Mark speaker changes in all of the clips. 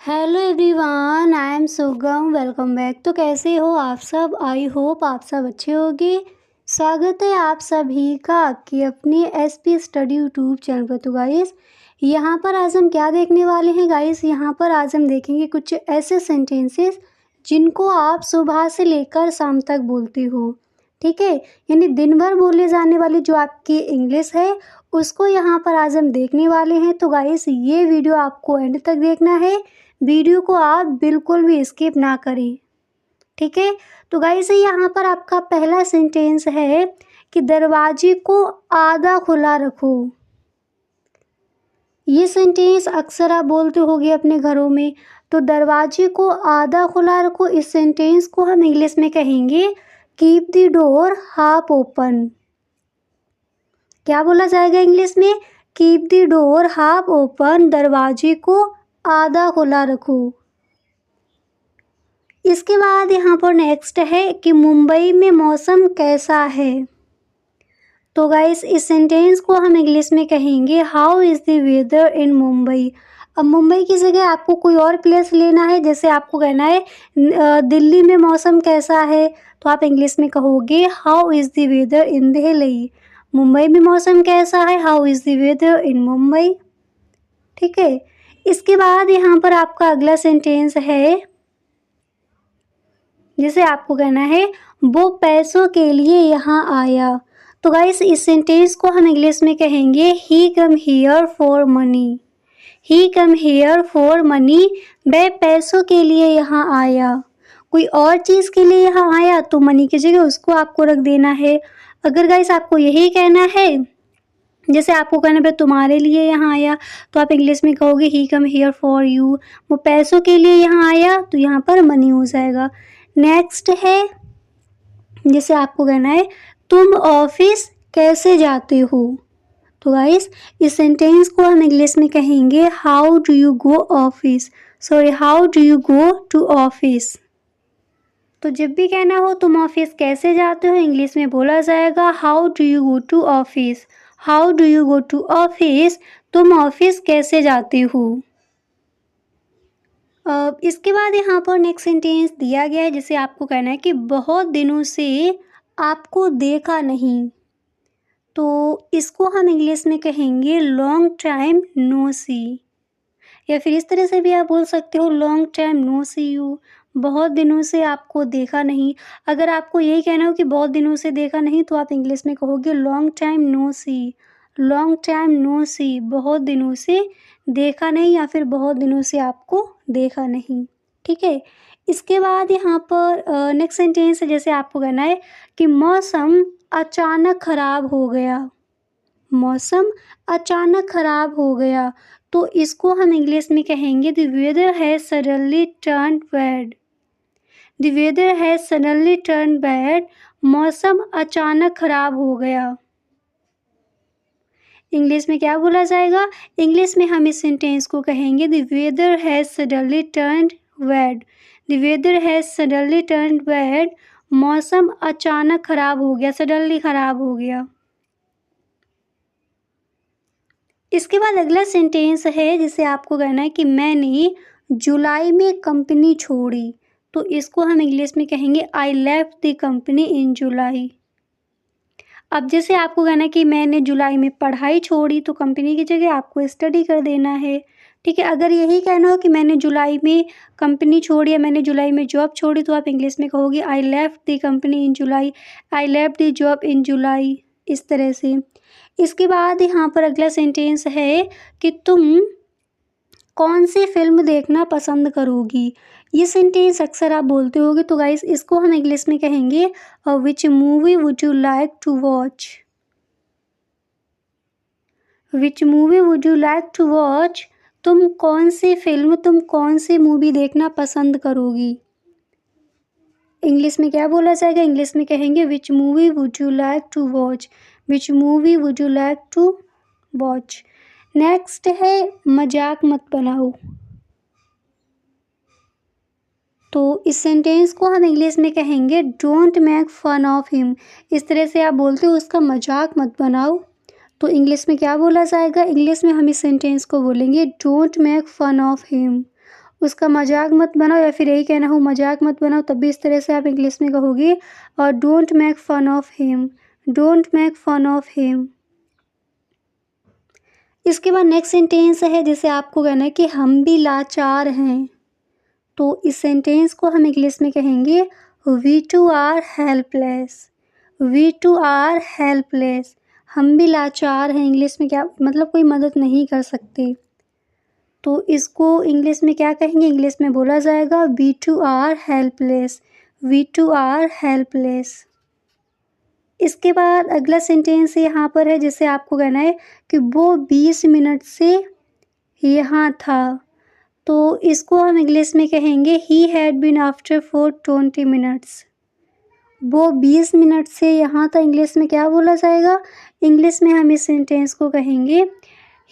Speaker 1: Hello everyone, I am सुगम। Welcome back. तो कैसे हो आप सब? आई होप आप सब अच्छे होंगे। स्वागत है आप सभी का कि अपने एसपी स्टडी यूट्यूब चैनल पर। तो गाइस, यहाँ पर आज हम क्या देखने वाले हैं गाइस? यहाँ पर आज हम देखेंगे कुछ ऐसे सेंटेंसेस जिनको आप सुबह से लेकर शाम तक बोलते हो। ठीक है, यानी दिन भर बोले जाने वाली जो आपकी इंग्लिश है उसको यहाँ पर आज हम देखने वाले हैं। तो गाइस, ये वीडियो आपको एंड तक देखना है। वीडियो को आप बिल्कुल भी स्किप ना करें। ठीक है, तो गाइस यहाँ पर आपका पहला सेंटेंस है कि दरवाजे को आधा खुला रखो। ये सेंटेंस अक्सर आप बोलते होगे अपने घरों में। तो दरवाजे को आधा खुला रखो, इस सेंटेंस को हम इंग्लिश में कहेंगे keep the door half open. क्या बोला जाएगा इंग्लिश में? Keep the door half open, दरवाजे को आधा खुला रखो। इसके बाद यहाँ पर नेक्स्ट है कि मुंबई में मौसम कैसा है। तो गाइस, इस सेंटेंस को हम इंग्लिश में कहेंगे हाउ इज़ द वेदर इन मुंबई। अब मुंबई की जगह आपको कोई और प्लेस लेना है, जैसे आपको कहना है दिल्ली में मौसम कैसा है, तो आप इंग्लिश में कहोगे हाउ इज़ द वेदर इन दिल्ली। मुंबई में मौसम कैसा है, हाउ इज़ द वेदर इन मुंबई। ठीक है, इसके बाद यहाँ पर आपका अगला सेंटेंस है जिसे आपको कहना है वो पैसों के लिए यहाँ आया। तो गाइस, इस सेंटेंस को हम इंग्लिश में कहेंगे he come here for money. He come here for money, वह पैसों के लिए यहाँ आया। कोई और चीज़ के लिए यहाँ आया तो मनी की जगह उसको आपको रख देना है। अगर गाइस आपको यही कहना है, जैसे आपको कहना है तुम्हारे लिए यहाँ आया, तो आप इंग्लिश में कहोगे ही कम हियर फॉर यू। वो पैसों के लिए यहाँ आया तो यहाँ पर मनी हो जाएगा। नेक्स्ट है जिसे आपको कहना है तुम ऑफिस कैसे जाते हो। तो गाइस, इस सेंटेंस को हम इंग्लिश में कहेंगे how do you go office. How do you go to office. तो जब भी कहना हो तुम ऑफिस कैसे जाते हो, इंग्लिश में बोला जाएगा how do you go to office. How do you go to office, तुम ऑफिस कैसे जाते हो। इसके बाद यहाँ पर नेक्स्ट सेंटेंस दिया गया है जिसे आपको कहना है कि बहुत दिनों से आपको देखा नहीं। तो इसको हम इंग्लिश में कहेंगे लॉन्ग टाइम नो सी, या फिर इस तरह से भी आप बोल सकते हो long time no see you. बहुत दिनों से आपको देखा नहीं। अगर आपको यही कहना हो कि बहुत दिनों से देखा नहीं, तो आप इंग्लिश में कहोगे लॉन्ग टाइम नो सी। लॉन्ग टाइम नो सी, बहुत दिनों से देखा नहीं, या फिर बहुत दिनों से आपको देखा नहीं। ठीक है, इसके बाद यहाँ पर नेक्स्ट सेंटेंस है जैसे आपको कहना है कि मौसम अचानक खराब हो गया। मौसम अचानक खराब हो गया, तो इसको हम इंग्लिश में कहेंगे the weather has suddenly turned bad. The weather has suddenly turned bad, मौसम अचानक खराब हो गया। इंग्लिश में क्या बोला जाएगा? इंग्लिश में हम इस सेंटेंस को कहेंगे the weather has suddenly turned bad. The weather has suddenly turned bad, मौसम अचानक खराब हो गया, सडनली खराब हो गया। इसके बाद अगला सेंटेंस है जिसे आपको कहना है कि मैंने जुलाई में कंपनी छोड़ी। तो इसको हम इंग्लिश में कहेंगे I left the company in July. अब जैसे आपको कहना है कि मैंने जुलाई में पढ़ाई छोड़ी, तो कंपनी की जगह आपको स्टडी कर देना है। ठीक है, अगर यही कहना हो कि मैंने जुलाई में कंपनी छोड़ी या मैंने जुलाई में जॉब छोड़ी, तो आप इंग्लिश में कहोगे I left the company in July. I left the job in July, इस तरह से। इसके बाद यहाँ पर अगला सेंटेंस है कि तुम कौन सी फिल्म देखना पसंद करोगी। ये सेंटेंस अक्सर आप बोलते होगे। तो गाइस, इसको हम इंग्लिश में कहेंगे which movie would you like to watch. Which movie would you like to watch, तुम कौन सी फिल्म, तुम कौन सी मूवी देखना पसंद करोगी। इंग्लिश में क्या बोला जाएगा? इंग्लिश में कहेंगे which movie would you like to watch. Which movie would you like to watch. Next है मजाक मत बनाओ। तो इस सेंटेंस को हम इंग्लिश में कहेंगे don't make fun of him. इस तरह से आप बोलते हो उसका मजाक मत बनाओ। तो इंग्लिश में क्या बोला जाएगा? इंग्लिश में हम इस सेंटेंस को बोलेंगे don't make fun of him. उसका मजाक मत बनाओ, या फिर यही कहना हो मजाक मत बनाओ, तब भी इस तरह से आप इंग्लिश में कहोगे। और don't make fun of him, don't make fun of him. इसके बाद नेक्स्ट सेंटेंस है जिसे आपको कहना है कि हम भी लाचार हैं। तो इस सेंटेंस को हम इंग्लिश में कहेंगे we too are helpless, we too are helpless. हम भी लाचार हैं, इंग्लिश में क्या मतलब कोई मदद नहीं कर सकते। तो इसको इंग्लिश में क्या कहेंगे, इंग्लिश में बोला जाएगा we too are helpless, we too are helpless. इसके बाद अगला सेंटेंस यहाँ पर है जिसे आपको कहना है कि वो 20 मिनट से यहाँ था। तो इसको हम इंग्लिश में कहेंगे he had been after for 20 minutes. वो 20 मिनट से यहाँ था, इंग्लिश में क्या बोला जाएगा, इंग्लिश में हम इस सेंटेंस को कहेंगे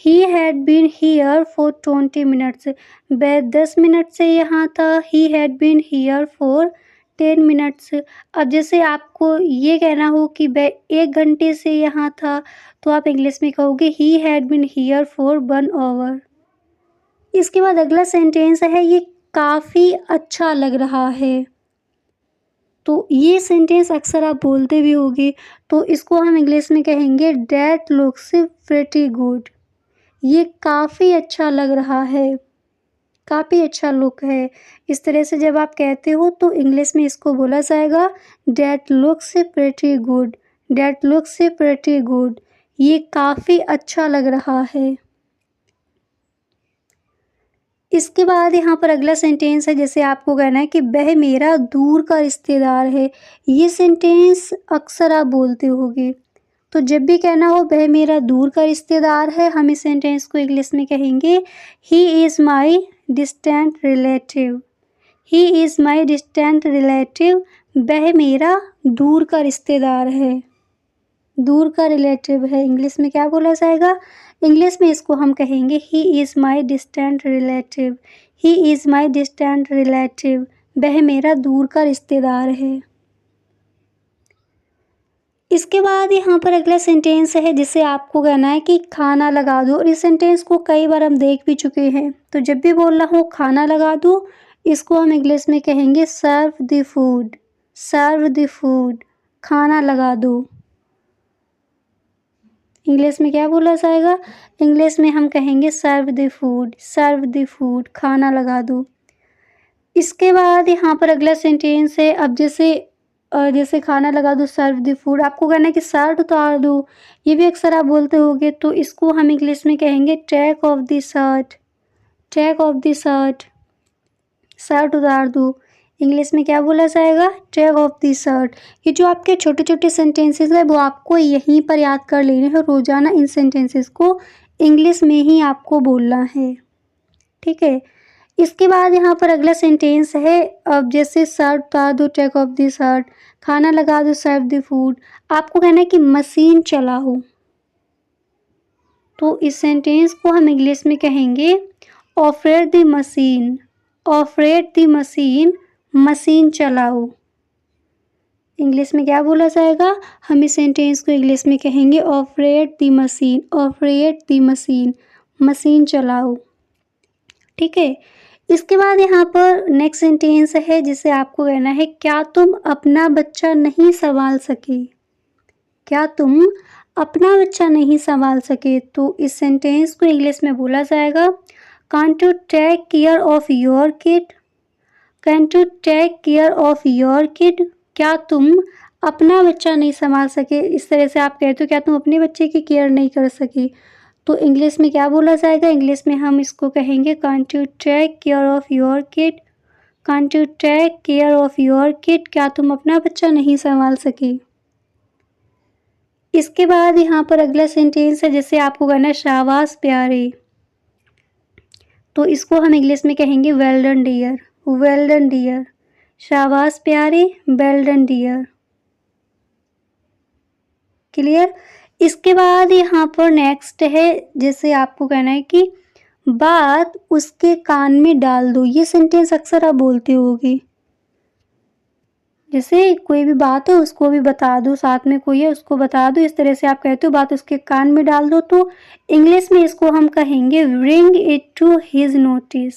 Speaker 1: he had been here for 20 minutes. वह 10 मिनट से यहाँ था, he had been here for 10 minutes. अब जैसे आपको ये कहना हो कि वह 1 घंटे से यहाँ था, तो आप इंग्लिश में कहोगे he had been here for 1 hour. इसके बाद अगला सेंटेंस है ये काफ़ी अच्छा लग रहा है। तो ये सेंटेंस अक्सर आप बोलते भी होगे, तो इसको हम इंग्लिश में कहेंगे डैट लुक्स प्रिटी गुड। ये काफ़ी अच्छा लग रहा है, काफ़ी अच्छा लुक है। इस तरह से जब आप कहते हो तो इंग्लिश में इसको बोला जाएगा that looks pretty good, that looks pretty good. ये काफ़ी अच्छा लग रहा है। इसके बाद यहाँ पर अगला सेंटेंस है जिसे आपको कहना है कि वह मेरा दूर का रिश्तेदार है। ये सेंटेंस अक्सर आप बोलते होगे, तो जब भी कहना हो वह मेरा दूर का रिश्तेदार है, हम इस सेंटेंस को इंग्लिश में कहेंगे he is my distant relative, he is my distant relative. वह मेरा दूर का रिश्तेदार है, दूर का रिलेटिव है। इंग्लिश में क्या बोला जाएगा, इंग्लिश में इसको हम कहेंगे he is my distant relative, he is my distant relative. वह मेरा दूर का रिश्तेदार है। इसके बाद यहाँ पर अगला सेंटेंस है जिसे आपको कहना है कि खाना लगा दो। और इस सेंटेंस को कई बार हम देख भी चुके हैं, तो जब भी बोलना हो खाना लगा दो, इसको हम इंग्लिश में कहेंगे serve the food, serve the food, खाना लगा दो। इंग्लिश में क्या बोला जाएगा, इंग्लिश में हम कहेंगे serve the food, serve the food, खाना लगा दो। इसके बाद यहाँ पर अगला सेंटेंस है, अब जैसे खाना लगा दो, सर्व द फूड, आपको कहना है कि शर्ट उतार दो। ये भी अक्सर आप बोलते होगे, तो इसको हम इंग्लिश में कहेंगे take off the shirt, take off the shirt, shirt उतार दो। इंग्लिश में क्या बोला जाएगा, टेक ऑफ द शर्ट। ये जो आपके छोटे छोटे सेंटेंसेस है वो आपको यहीं पर याद कर लेने हैं। रोज़ाना इन सेंटेंसेस को इंग्लिश में ही आपको बोलना है, ठीक है। इसके बाद यहाँ पर अगला सेंटेंस है, अब जैसे शर्ट उतार दो, टेक ऑफ द शर्ट, खाना लगा दो, सर्व द फूड, आपको कहना है कि मशीन चलाओ। तो इस सेंटेंस को हम इंग्लिश में कहेंगे operate the machine, operate the machine, machine चलाओ। इंग्लिश में क्या बोला जाएगा, हम इस सेंटेंस को इंग्लिश में कहेंगे operate the machine, operate the machine, machine चलाओ, ठीक है। इसके बाद यहाँ पर नेक्स्ट सेंटेंस है जिसे आपको कहना है क्या तुम अपना बच्चा नहीं संभाल सके, क्या तुम अपना बच्चा नहीं संभाल सके। तो इस सेंटेंस को इंग्लिश में बोला जाएगा can't you take care of your kid, can't you take care of your kid, क्या तुम अपना बच्चा नहीं संभाल सके। इस तरह से आप कहते हो क्या तुम अपने बच्चे की केयर नहीं कर सके, तो इंग्लिश में क्या बोला जाएगा, इंग्लिश में हम इसको कहेंगे can't you take care of your kid, can't you take care of your kid, क्या तुम अपना बच्चा नहीं संभाल सके। इसके बाद यहाँ पर अगला सेंटेंस है जिसे आपको कहना है शाबाश प्यारे। तो इसको हम इंग्लिश में कहेंगे well done dear, well done dear, शाबाश प्यारे, वेल डन डियर, क्लियर। इसके बाद यहाँ पर नेक्स्ट है जैसे आपको कहना है कि बात उसके कान में डाल दो। ये सेंटेंस अक्सर आप बोलते होगे, जैसे कोई भी बात हो उसको भी बता दो, साथ में कोई है उसको बता दो, इस तरह से आप कहते हो बात उसके कान में डाल दो। तो इंग्लिश में इसको हम कहेंगे bring it to his notice,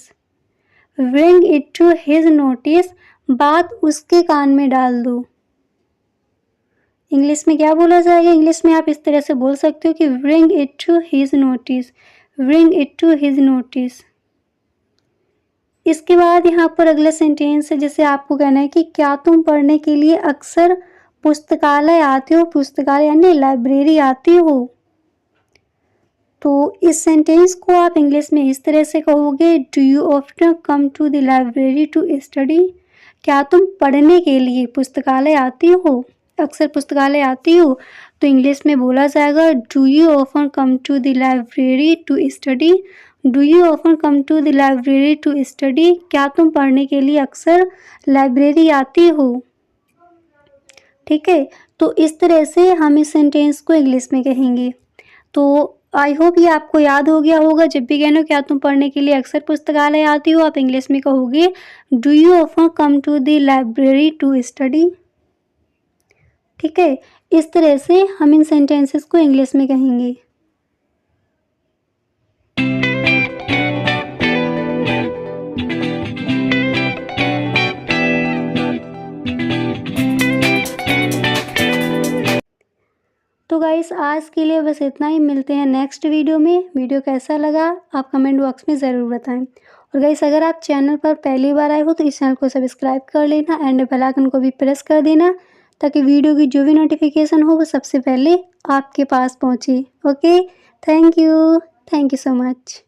Speaker 1: bring it to his notice, बात उसके कान में डाल दो। इंग्लिश में क्या बोला जाएगा? इंग्लिश में आप इस तरह से बोल सकते हो कि bring it to his notice, bring it to his notice. इसके बाद यहाँ पर अगला सेंटेंस है, जैसे आपको कहना है कि क्या तुम पढ़ने के लिए अक्सर पुस्तकालय आते हो? पुस्तकालय यानी लाइब्रेरी आती हो। तो इस सेंटेंस को आप इंग्लिश में इस तरह से कहोगे, do you often come to the library to study? क्या तुम पढ़ने के लिए पुस्तकालय आती हो? अक्सर पुस्तकालय आती हो, तो इंग्लिश में बोला जाएगा, do you often come to the library to study? Do you often come to the library to study? क्या तुम पढ़ने के लिए अक्सर लाइब्रेरी आती हो? ठीक है, तो इस तरह से हम इस सेंटेंस को इंग्लिश में कहेंगे। तो आई होप ये आपको याद हो गया होगा। जब भी कहना क्या तुम पढ़ने के लिए अक्सर पुस्तकालय आती हो, आप इंग्लिश में कहोगे, do you often come to the library to study? ठीक है, इस तरह से हम इन सेंटेंसेस को इंग्लिश में कहेंगे। तो गाइस आज के लिए बस इतना ही, मिलते हैं नेक्स्ट वीडियो में। वीडियो कैसा लगा आप कमेंट बॉक्स में ज़रूर बताएं। और गाइस अगर आप चैनल पर पहली बार आए हो तो इस चैनल को सब्सक्राइब कर लेना एंड बेल आइकन को भी प्रेस कर देना, ताकि वीडियो की जो भी नोटिफिकेशन हो वो सबसे पहले आपके पास पहुंचे। Okay, thank you so much.